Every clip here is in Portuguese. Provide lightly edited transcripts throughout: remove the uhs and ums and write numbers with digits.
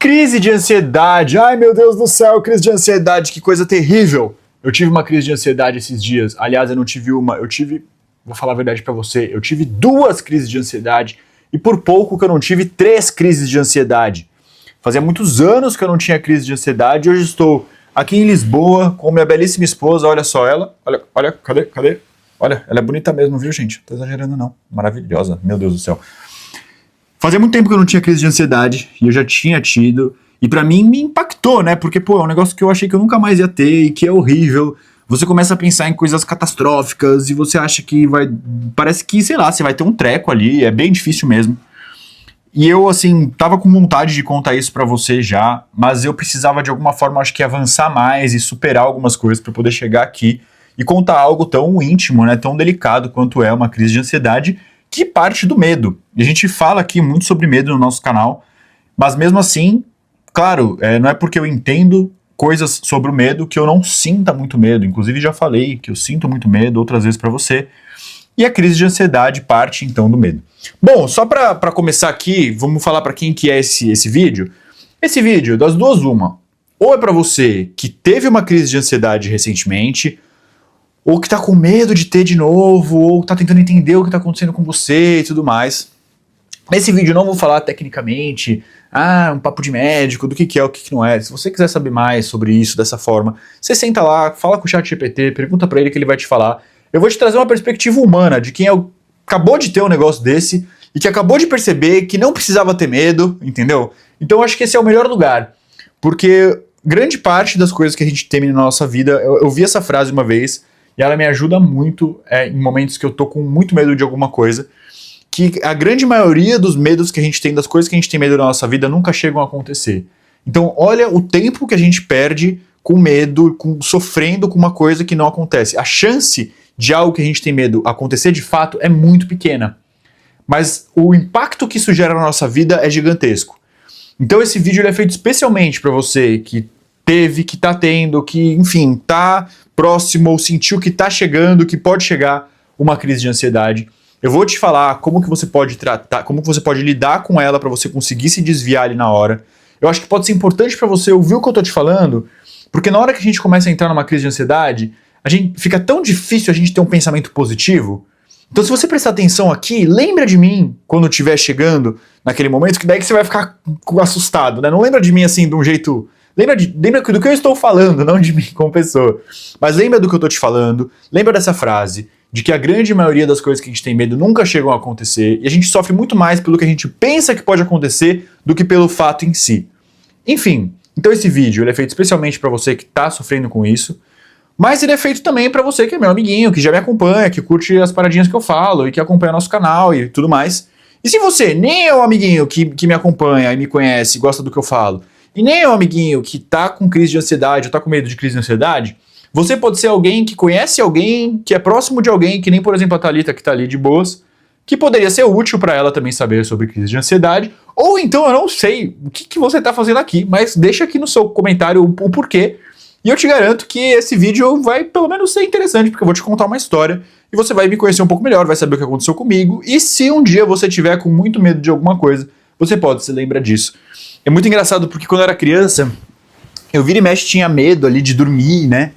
Crise de ansiedade. Ai, meu Deus do céu, crise de ansiedade, que coisa terrível. Eu tive uma crise de ansiedade esses dias. Aliás, eu não tive uma, vou falar a verdade pra você, eu tive 2 crises de ansiedade e por pouco que eu não tive 3 crises de ansiedade. Fazia muitos anos que eu não tinha crise de ansiedade e hoje estou aqui em Lisboa com minha belíssima esposa. Olha só ela. Olha, cadê? Olha, ela é bonita mesmo, viu, gente? Não tô exagerando, não. Maravilhosa, meu Deus do céu. Fazia muito tempo que eu não tinha crise de ansiedade e eu já tinha tido. E pra mim me impactou, né? Porque, pô, é um negócio que eu achei que eu nunca mais ia ter e que é horrível. Você começa a pensar em coisas catastróficas e você acha que vai... Parece que, sei lá, você vai ter um treco ali. É bem difícil mesmo. E eu, assim, tava com vontade de contar isso pra você já, mas eu precisava de alguma forma, acho que avançar mais e superar algumas coisas pra poder chegar aqui e contar algo tão íntimo, né? Tão delicado quanto é uma crise de ansiedade, que parte do medo. E a gente fala aqui muito sobre medo no nosso canal, mas mesmo assim, claro, não é porque eu entendo coisas sobre o medo que eu não sinta muito medo. Inclusive já falei que eu sinto muito medo outras vezes pra você. E a crise de ansiedade parte então do medo. Bom, só pra começar aqui, vamos falar pra quem que é esse vídeo. Esse vídeo, das duas uma, ou é pra você que teve uma crise de ansiedade recentemente, ou que tá com medo de ter de novo, ou tá tentando entender o que tá acontecendo com você e tudo mais. Nesse vídeo eu não vou falar tecnicamente, um papo de médico, do que é, o que não é. Se você quiser saber mais sobre isso dessa forma, você senta lá, fala com o ChatGPT, pergunta pra ele que ele vai te falar. Eu vou te trazer uma perspectiva humana de quem acabou de ter um negócio desse e que acabou de perceber que não precisava ter medo, entendeu? Então eu acho que esse é o melhor lugar, porque grande parte das coisas que a gente teme na nossa vida, eu vi essa frase uma vez e ela me ajuda muito em momentos que eu tô com muito medo de alguma coisa, que a grande maioria dos medos que a gente tem, das coisas que a gente tem medo na nossa vida, nunca chegam a acontecer. Então olha o tempo que a gente perde com medo, sofrendo com uma coisa que não acontece. A chance de algo que a gente tem medo acontecer de fato é muito pequena. Mas o impacto que isso gera na nossa vida é gigantesco. Então esse vídeo ele é feito especialmente para você que teve, que tá tendo, que enfim, tá próximo ou sentiu que tá chegando, que pode chegar uma crise de ansiedade. Eu vou te falar como que você pode tratar, como que você pode lidar com ela para você conseguir se desviar ali na hora. Eu acho que pode ser importante para você ouvir o que eu tô te falando, porque na hora que a gente começa a entrar numa crise de ansiedade, fica tão difícil a gente ter um pensamento positivo. Então se você prestar atenção aqui, lembra de mim quando estiver chegando naquele momento, que daí que você vai ficar assustado, né? Não lembra de mim assim de um jeito... Lembra do que eu estou falando, não de mim como pessoa. Mas lembra do que eu estou te falando, lembra dessa frase, de que a grande maioria das coisas que a gente tem medo nunca chegam a acontecer, e a gente sofre muito mais pelo que a gente pensa que pode acontecer do que pelo fato em si. Enfim, então esse vídeo ele é feito especialmente para você que está sofrendo com isso, mas ele é feito também pra você que é meu amiguinho, que já me acompanha, que curte as paradinhas que eu falo e que acompanha nosso canal e tudo mais. E se você nem é o amiguinho que me acompanha e me conhece, gosta do que eu falo, e nem é o amiguinho que tá com crise de ansiedade ou tá com medo de crise de ansiedade, você pode ser alguém que conhece alguém, que é próximo de alguém, que nem por exemplo a Thalita que tá ali de boas, que poderia ser útil pra ela também saber sobre crise de ansiedade, ou então eu não sei o que você tá fazendo aqui, mas deixa aqui no seu comentário o porquê. E eu te garanto que esse vídeo vai pelo menos ser interessante, porque eu vou te contar uma história e você vai me conhecer um pouco melhor, vai saber o que aconteceu comigo. E se um dia você tiver com muito medo de alguma coisa, você pode se lembrar disso. É muito engraçado porque quando eu era criança, eu vira e mexe tinha medo ali de dormir, né?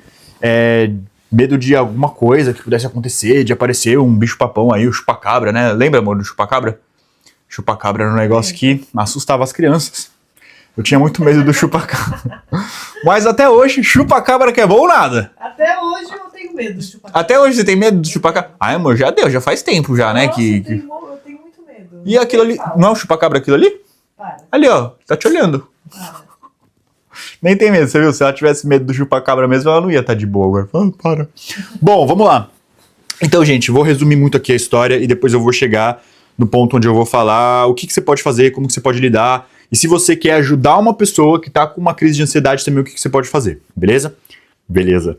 Medo de alguma coisa que pudesse acontecer, de aparecer um bicho-papão aí, o chupacabra, né? Lembra, amor, do chupacabra? Chupacabra era um negócio que assustava as crianças. Eu tinha muito medo do chupacabra. Mas até hoje, chupacabra que é bom ou nada? Até hoje eu tenho medo do chupacabra. Até hoje você tem medo do chupacabra? Ai, amor, já deu, já faz tempo já, né? Nossa, eu tenho muito medo. E aquilo ali, não é o chupacabra aquilo ali? Para. Ali, ó, tá te olhando. Para. Nem tem medo, você viu? Se ela tivesse medo do chupacabra mesmo, ela não ia estar de boa agora. Para. Bom, vamos lá. Então, gente, vou resumir muito aqui a história e depois eu vou chegar no ponto onde eu vou falar o que você pode fazer, como que você pode lidar. E se você quer ajudar uma pessoa que tá com uma crise de ansiedade também, o que você pode fazer, beleza? Beleza.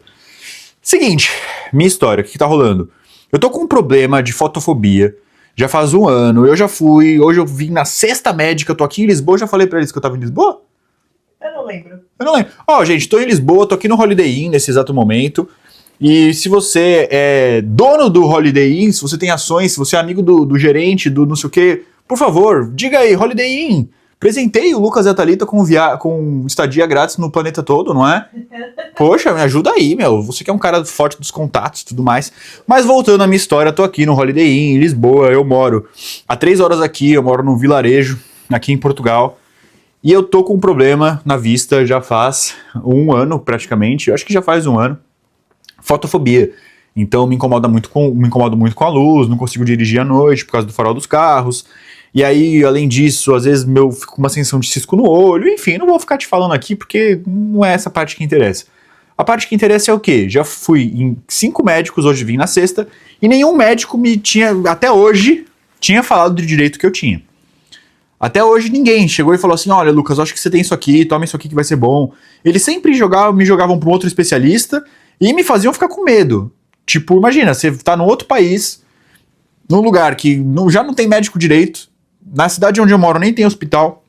Seguinte, minha história, o que tá rolando? Eu tô com um problema de fotofobia, já faz 1 ano, eu já fui, hoje eu vim na 6ª médica, eu tô aqui em Lisboa, eu já falei pra eles que eu tava em Lisboa? Eu não lembro. Eu não lembro. Ó, gente, tô em Lisboa, tô aqui no Holiday Inn nesse exato momento, e se você é dono do Holiday Inn, se você tem ações, se você é amigo do gerente, do não sei o quê, por favor, diga aí, Holiday Inn, Presentei o Lucas e a Thalita com estadia grátis no planeta todo, não é? Poxa, me ajuda aí, meu. Você que é um cara forte dos contatos e tudo mais. Mas voltando à minha história, tô aqui no Holiday Inn, em Lisboa. Eu moro há 3 horas aqui, eu moro num vilarejo, aqui em Portugal. E eu tô com um problema na vista já faz 1 ano, praticamente. Eu acho que já faz 1 ano. Fotofobia. Então me incomodo muito com a luz, não consigo dirigir à noite por causa do farol dos carros. E aí, além disso, às vezes eu fico com uma sensação de cisco no olho. Enfim, não vou ficar te falando aqui porque não é essa parte que interessa. A parte que interessa é o quê? Já fui em 5 médicos, hoje vim na sexta, e nenhum médico me tinha, até hoje, tinha falado do direito que eu tinha. Até hoje ninguém chegou e falou assim, olha Lucas, acho que você tem isso aqui, toma isso aqui que vai ser bom. Eles sempre me jogavam para um outro especialista e me faziam ficar com medo. Tipo, imagina, você tá num outro país, num lugar que já não tem médico direito, na cidade onde eu moro nem tem hospital,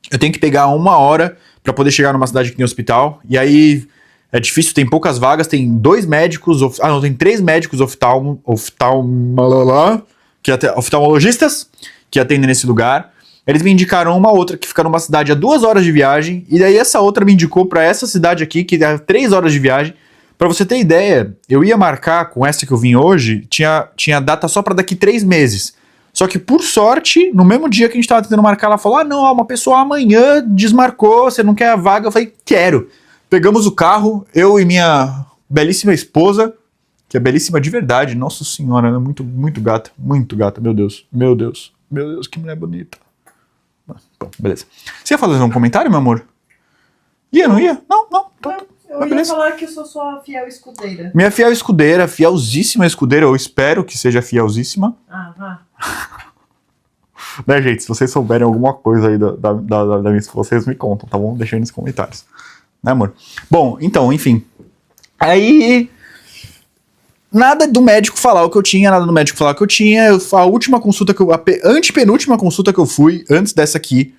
eu tenho que pegar 1 hora para poder chegar numa cidade que tem hospital, e aí é difícil, tem poucas vagas, tem 2 médicos, tem 3 médicos oftalmologistas que atendem nesse lugar. Eles me indicaram uma outra que fica numa cidade a 2 horas de viagem, e daí essa outra me indicou para essa cidade aqui, que é 3 horas de viagem. Pra você ter ideia, eu ia marcar com essa que eu vim hoje, tinha data só pra daqui 3 meses. Só que, por sorte, no mesmo dia que a gente tava tentando marcar, ela falou, não, uma pessoa amanhã desmarcou, você não quer a vaga? Eu falei, quero. Pegamos o carro, eu e minha belíssima esposa, que é belíssima de verdade, nossa senhora, ela é muito, muito gata, meu Deus, que mulher bonita. Bom, beleza. Você ia fazer um comentário, meu amor? Ia, não ia? Não, então... Eu ia falar que eu sou sua fiel escudeira. Minha fiel escudeira, fielzíssima escudeira, eu espero que seja fielzíssima. Ah, vá. Né, gente, se vocês souberem alguma coisa aí da minha esposa, vocês me contam, tá bom? Deixa aí nos comentários. Né, amor? Bom, então, enfim. Aí... Nada do médico falar o que eu tinha, a última consulta a antepenúltima consulta que eu fui, antes dessa aqui,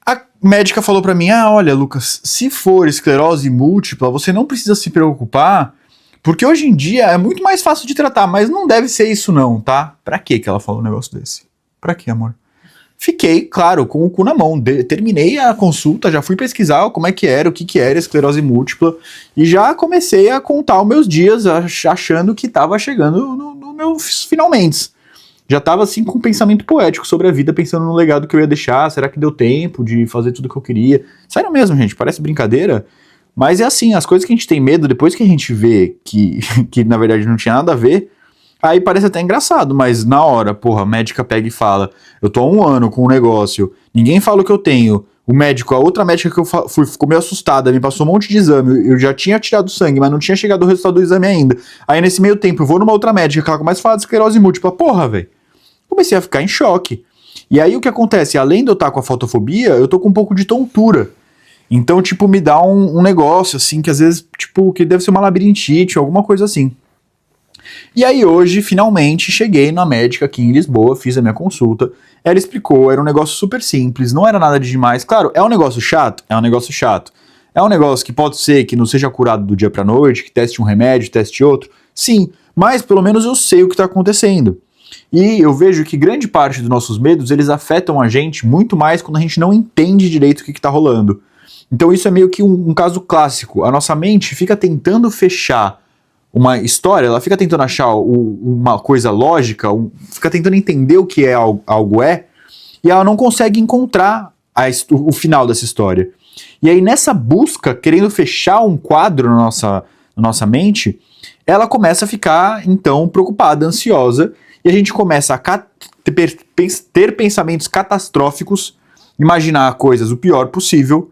a médica falou pra mim, olha, Lucas, se for esclerose múltipla, você não precisa se preocupar, porque hoje em dia é muito mais fácil de tratar, mas não deve ser isso não, tá? Pra que ela falou um negócio desse? Pra que, amor? Fiquei, claro, com o cu na mão, terminei a consulta, já fui pesquisar como é que era, o que era esclerose múltipla, e já comecei a contar os meus dias, achando que tava chegando no meus finalmente. Já tava assim com um pensamento poético sobre a vida, pensando no legado que eu ia deixar, será que deu tempo de fazer tudo que eu queria? Sério mesmo, gente, parece brincadeira, mas é assim, as coisas que a gente tem medo, depois que a gente vê que na verdade não tinha nada a ver, aí parece até engraçado, mas na hora, porra, a médica pega e fala, eu tô há 1 ano com um negócio, ninguém fala o que eu tenho, a outra médica que eu fui ficou meio assustada, me passou um monte de exame, eu já tinha tirado sangue, mas não tinha chegado o resultado do exame ainda. Aí nesse meio tempo eu vou numa outra médica que ela começa a falar de esclerose múltipla, porra, velho. Comecei a ficar em choque. E aí o que acontece? Além de eu estar com a fotofobia, eu tô com um pouco de tontura. Então, tipo, me dá um negócio, assim, que às vezes, tipo, que deve ser uma labirintite, alguma coisa assim. E aí hoje, finalmente, cheguei na médica aqui em Lisboa, fiz a minha consulta, ela explicou, era um negócio super simples, não era nada de demais. Claro, é um negócio chato? É um negócio chato. É um negócio que pode ser que não seja curado do dia pra noite, que teste um remédio, teste outro. Sim, mas pelo menos eu sei o que tá acontecendo. E eu vejo que grande parte dos nossos medos, eles afetam a gente muito mais quando a gente não entende direito o que tá rolando. Então isso é meio que um caso clássico. A nossa mente fica tentando fechar uma história, ela fica tentando achar uma coisa lógica, fica tentando entender o que é algo e ela não consegue encontrar o final dessa história. E aí nessa busca, querendo fechar um quadro na nossa mente, ela começa a ficar, então, preocupada, ansiosa, e a gente começa a ter pensamentos catastróficos, imaginar coisas o pior possível,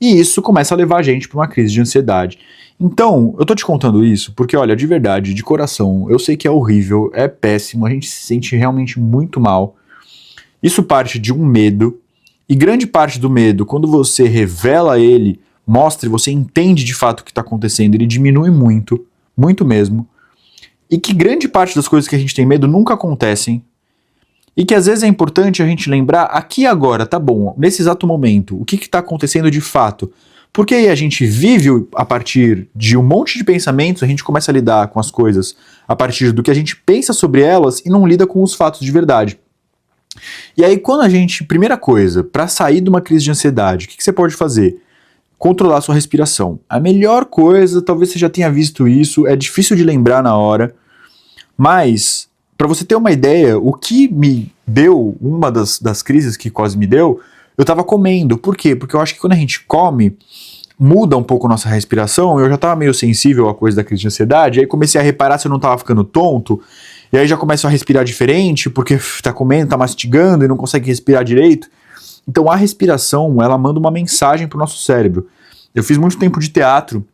e isso começa a levar a gente para uma crise de ansiedade. Então, eu tô te contando isso porque, olha, de verdade, de coração, eu sei que é horrível, é péssimo, a gente se sente realmente muito mal. Isso parte de um medo, e grande parte do medo, quando você revela ele, mostra e você entende de fato o que está acontecendo, ele diminui muito, muito mesmo. E que grande parte das coisas que a gente tem medo nunca acontecem. E que às vezes é importante a gente lembrar aqui e agora, tá bom, nesse exato momento, o que está acontecendo de fato. Porque aí a gente vive a partir de um monte de pensamentos, a gente começa a lidar com as coisas a partir do que a gente pensa sobre elas e não lida com os fatos de verdade. E aí, primeira coisa, para sair de uma crise de ansiedade, o que você pode fazer? Controlar sua respiração. A melhor coisa, talvez você já tenha visto isso, é difícil de lembrar na hora, mas, para você ter uma ideia, o que me deu, uma das crises que quase me deu, eu tava comendo. Por quê? Porque eu acho que quando a gente come, muda um pouco a nossa respiração, eu já tava meio sensível à coisa da crise de ansiedade, aí comecei a reparar se eu não tava ficando tonto, e aí já começo a respirar diferente, porque tá comendo, tá mastigando e não consegue respirar direito. Então a respiração, ela manda uma mensagem pro nosso cérebro. Eu fiz muito tempo de teatro,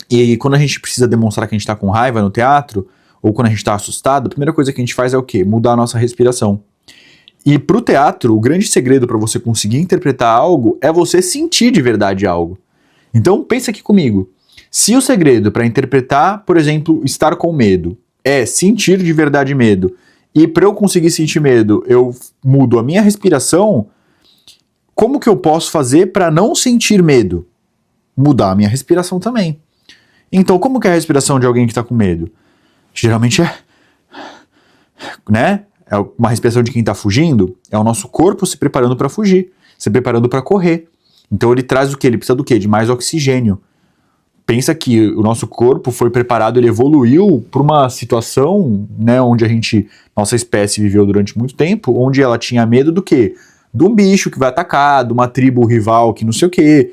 e quando a gente precisa demonstrar que a gente tá com raiva no teatro, ou quando a gente tá assustado, a primeira coisa que a gente faz é o quê? Mudar a nossa respiração. E pro teatro, o grande segredo para você conseguir interpretar algo é você sentir de verdade algo. Então pensa aqui comigo. Se o segredo para interpretar, por exemplo, estar com medo, é sentir de verdade medo, e para eu conseguir sentir medo, eu mudo a minha respiração, como que eu posso fazer para não sentir medo? Mudar a minha respiração também. Então, como que é a respiração de alguém que está com medo? Geralmente é uma respiração de quem está fugindo, é o nosso corpo se preparando para fugir, se preparando para correr. Então ele traz o quê? Ele precisa do quê? De mais oxigênio. Pensa que o nosso corpo foi preparado, ele evoluiu para uma situação, né, onde nossa espécie viveu durante muito tempo, onde ela tinha medo do quê? De um bicho que vai atacar, de uma tribo rival que não sei o quê,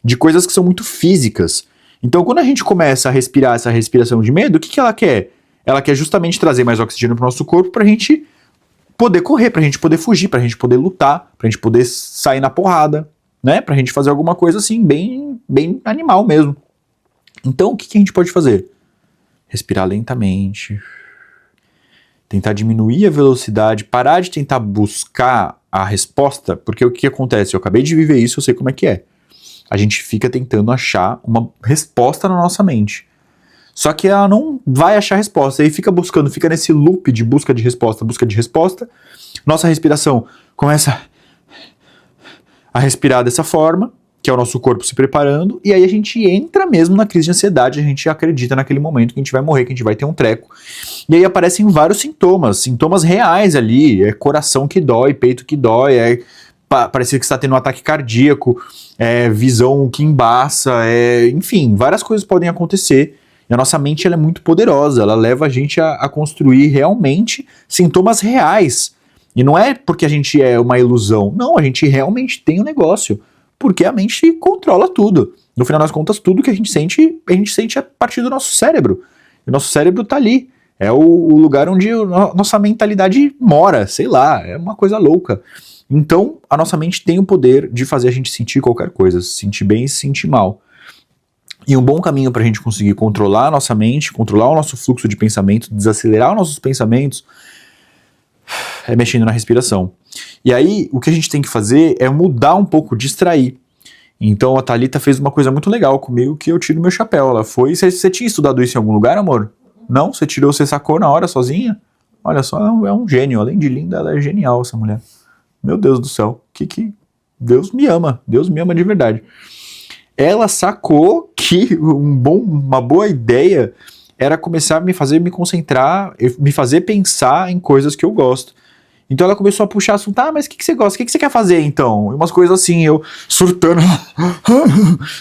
de coisas que são muito físicas. Então quando a gente começa a respirar essa respiração de medo, o que ela quer? Ela quer justamente trazer mais oxigênio para o nosso corpo para a gente poder correr, para a gente poder fugir, para a gente poder lutar, para a gente poder sair na porrada, né? Para a gente fazer alguma coisa assim, bem animal mesmo. Então, o que a gente pode fazer? Respirar lentamente, tentar diminuir a velocidade, parar de tentar buscar a resposta, porque o que acontece? Eu acabei de viver isso, eu sei como é que é. A gente fica tentando achar uma resposta na nossa mente. Só que ela não vai achar resposta, aí fica buscando, fica nesse loop de busca de resposta. Nossa respiração começa a respirar dessa forma, que é o nosso corpo se preparando, e aí a gente entra mesmo na crise de ansiedade, a gente acredita naquele momento que a gente vai morrer, que a gente vai ter um treco. E aí aparecem vários sintomas reais ali, é coração que dói, peito que dói, parece que você está tendo um ataque cardíaco, visão que embaça, enfim, várias coisas podem acontecer. E a nossa mente ela é muito poderosa, ela leva a gente a construir realmente sintomas reais. E não é porque a gente é uma ilusão, não, a gente realmente tem um negócio. Porque a mente controla tudo. No final das contas, tudo que a gente sente a partir do nosso cérebro. E o nosso cérebro tá ali. É o lugar onde a nossa mentalidade mora, sei lá, é uma coisa louca. Então, a nossa mente tem o poder de fazer a gente sentir qualquer coisa, se sentir bem e se sentir mal. E um bom caminho para a gente conseguir controlar a nossa mente, controlar o nosso fluxo de pensamento, desacelerar os nossos pensamentos, é mexendo na respiração. E aí, o que a gente tem que fazer é mudar um pouco, distrair. Então, a Thalita fez uma coisa muito legal comigo, que eu tiro meu chapéu. Ela foi... Você tinha estudado isso em algum lugar, amor? Não? Você sacou na hora, sozinha? Olha só, é um gênio. Além de linda, ela é genial, essa mulher. Meu Deus do céu. Deus me ama. Deus me ama de verdade. Ela sacou que uma boa ideia era começar a me fazer me concentrar, me fazer pensar em coisas que eu gosto. Então ela começou a puxar assunto, mas o que você gosta? O que você quer fazer então? E umas coisas assim, eu surtando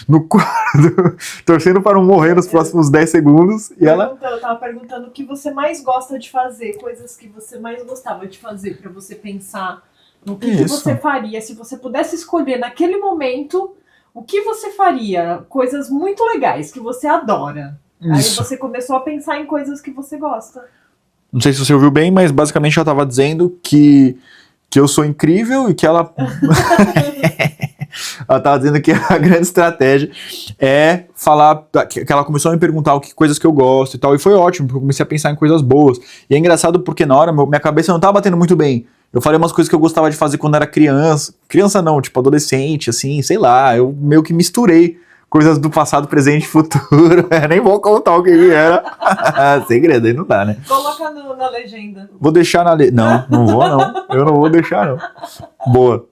no quarto, torcendo para não morrer nos próximos 10 segundos. E ela... Eu tava perguntando o que você mais gosta de fazer, coisas que você mais gostava de fazer, pra você pensar no que você faria. Se você pudesse escolher naquele momento, o que você faria? Coisas muito legais, que você adora. Isso. Aí você começou a pensar em coisas que você gosta. Não sei se você ouviu bem, mas basicamente ela estava dizendo que eu sou incrível e que ela... ela estava dizendo que a grande estratégia é falar... Que ela começou a me perguntar coisas que eu gosto e tal. E foi ótimo, porque eu comecei a pensar em coisas boas. E é engraçado porque na hora minha cabeça não estava batendo muito bem. Eu falei umas coisas que eu gostava de fazer quando era criança. Criança não, tipo adolescente, assim, sei lá. Eu meio que misturei coisas do passado, presente e futuro. Nem vou contar o que era. Segredo, aí não dá, né? Coloca na legenda. Vou deixar na legenda. Não vou não. Eu não vou deixar não. Boa.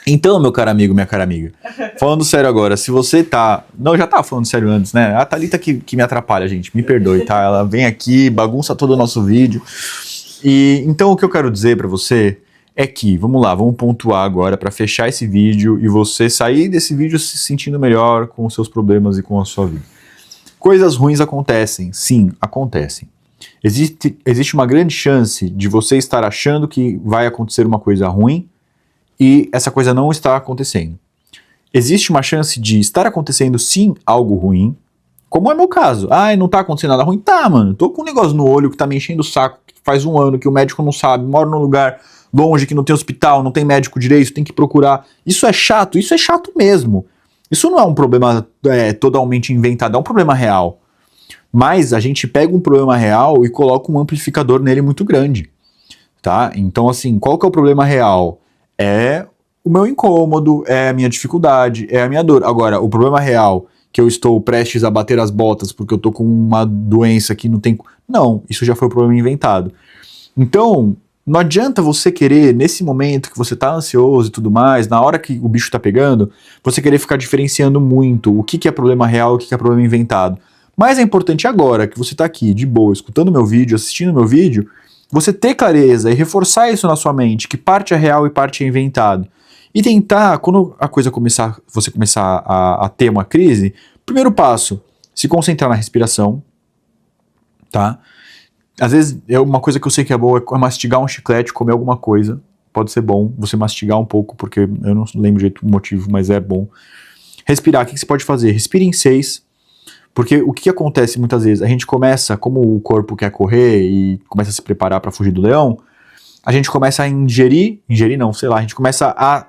Então, meu caro amigo, minha cara amiga, falando sério agora, se você tá... Não, eu já tava falando sério antes, né? A Thalita que me atrapalha, gente. Me perdoe, tá? Ela vem aqui, bagunça todo o nosso vídeo. E então o que eu quero dizer pra você é que, vamos lá, vamos pontuar agora para fechar esse vídeo e você sair desse vídeo se sentindo melhor com os seus problemas e com a sua vida. Coisas ruins acontecem, sim, acontecem. Existe uma grande chance de você estar achando que vai acontecer uma coisa ruim e essa coisa não está acontecendo. Existe uma chance de estar acontecendo sim algo ruim, como é meu caso. Não tá acontecendo nada ruim? Tá, mano, tô com um negócio no olho que tá me enchendo o saco, que faz um ano que o médico não sabe, moro num lugar longe, que não tem hospital, não tem médico direito, tem que procurar. Isso é chato mesmo. Isso não é um problema totalmente inventado, é um problema real. Mas a gente pega um problema real e coloca um amplificador nele muito grande, tá? Então, assim, qual que é o problema real? É o meu incômodo, é a minha dificuldade, é a minha dor. Agora, o problema real, que eu estou prestes a bater as botas porque eu tô com uma doença que não tem... Não, isso já foi um problema inventado. Então, não adianta você querer, nesse momento que você tá ansioso e tudo mais, na hora que o bicho tá pegando, você querer ficar diferenciando muito o que é problema real e o que é problema inventado. Mas é importante agora que você tá aqui, de boa, escutando meu vídeo, assistindo meu vídeo, você ter clareza e reforçar isso na sua mente, que parte é real e parte é inventado. E tentar, quando a coisa começar, você começar a ter uma crise, primeiro passo, se concentrar na respiração, tá? Às vezes, uma coisa que eu sei que é boa é mastigar um chiclete, comer alguma coisa. Pode ser bom você mastigar um pouco, porque eu não lembro o motivo, mas é bom. Respirar, o que você pode fazer? Respire em 6, porque o que acontece muitas vezes? A gente começa, como o corpo quer correr e começa a se preparar para fugir do leão, a gente começa a ingerir não, sei lá, a gente começa a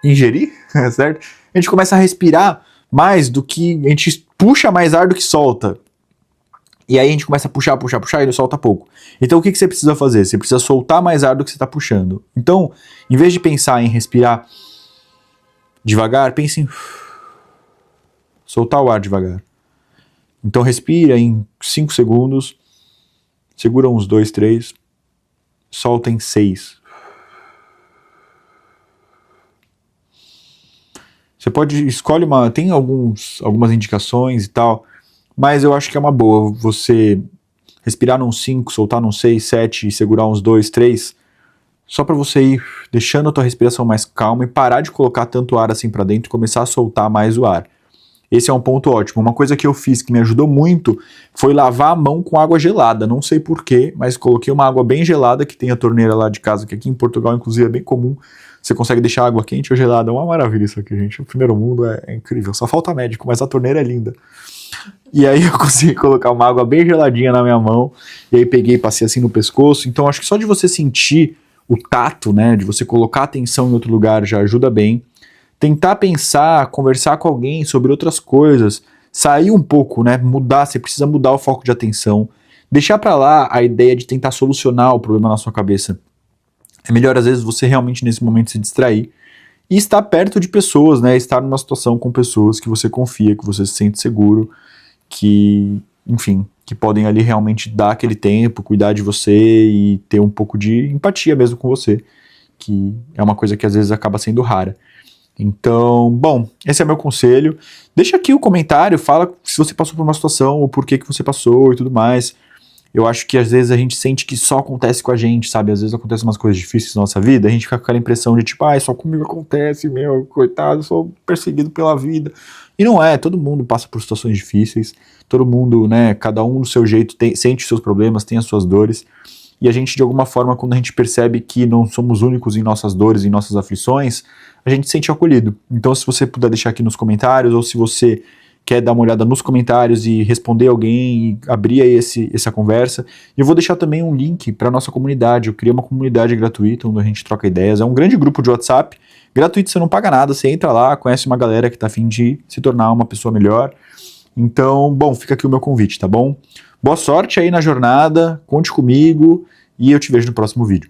ingerir, certo? A gente começa a respirar mais do que, a gente puxa mais ar do que solta. E aí a gente começa a puxar e ele solta pouco. Então o que você precisa fazer? Você precisa soltar mais ar do que você está puxando. Então, em vez de pensar em respirar devagar, pense em soltar o ar devagar. Então respira em 5 segundos, segura uns 2, 3, solta em 6. Você pode, tem algumas indicações e tal, mas eu acho que é uma boa você respirar num 5, soltar num 6, 7 e segurar uns 2, 3, só para você ir deixando a tua respiração mais calma e parar de colocar tanto ar assim para dentro e começar a soltar mais o ar. Esse é um ponto ótimo. Uma coisa que eu fiz que me ajudou muito foi lavar a mão com água gelada. Não sei porquê, mas coloquei uma água bem gelada, que tem a torneira lá de casa, que aqui em Portugal, inclusive, é bem comum. Você consegue deixar a água quente ou gelada. É uma maravilha isso aqui, gente. O primeiro mundo é incrível. Só falta médico, mas a torneira é linda. E aí eu consegui colocar uma água bem geladinha na minha mão. E aí peguei e passei assim no pescoço. Então acho que só de você sentir o tato, né, de você colocar a atenção em outro lugar já ajuda bem. Tentar pensar, conversar com alguém sobre outras coisas, sair um pouco, né, mudar, você precisa mudar o foco de atenção, deixar pra lá a ideia de tentar solucionar o problema na sua cabeça. É melhor às vezes você realmente nesse momento se distrair e estar perto de pessoas, né, estar numa situação com pessoas que você confia, que você se sente seguro, que, enfim, que podem ali realmente dar aquele tempo, cuidar de você e ter um pouco de empatia mesmo com você, que é uma coisa que às vezes acaba sendo rara. Então, bom, esse é meu conselho. Deixa aqui o comentário, fala se você passou por uma situação, o porquê que você passou e tudo mais. Eu acho que às vezes a gente sente que só acontece com a gente, sabe? Às vezes acontecem umas coisas difíceis na nossa vida, a gente fica com aquela impressão de tipo, só comigo acontece, meu, coitado, eu sou perseguido pela vida. E não é, todo mundo passa por situações difíceis, todo mundo, né, cada um do seu jeito sente os seus problemas, tem as suas dores. E a gente, de alguma forma, quando a gente percebe que não somos únicos em nossas dores, em nossas aflições, a gente se sente acolhido. Então, se você puder deixar aqui nos comentários, ou se você quer dar uma olhada nos comentários e responder alguém e abrir aí essa conversa. E eu vou deixar também um link para nossa comunidade. Eu criei uma comunidade gratuita onde a gente troca ideias. É um grande grupo de WhatsApp, gratuito, você não paga nada, você entra lá, conhece uma galera que está a fim de se tornar uma pessoa melhor. Então, bom, fica aqui o meu convite, tá bom? Boa sorte aí na jornada, conte comigo e eu te vejo no próximo vídeo.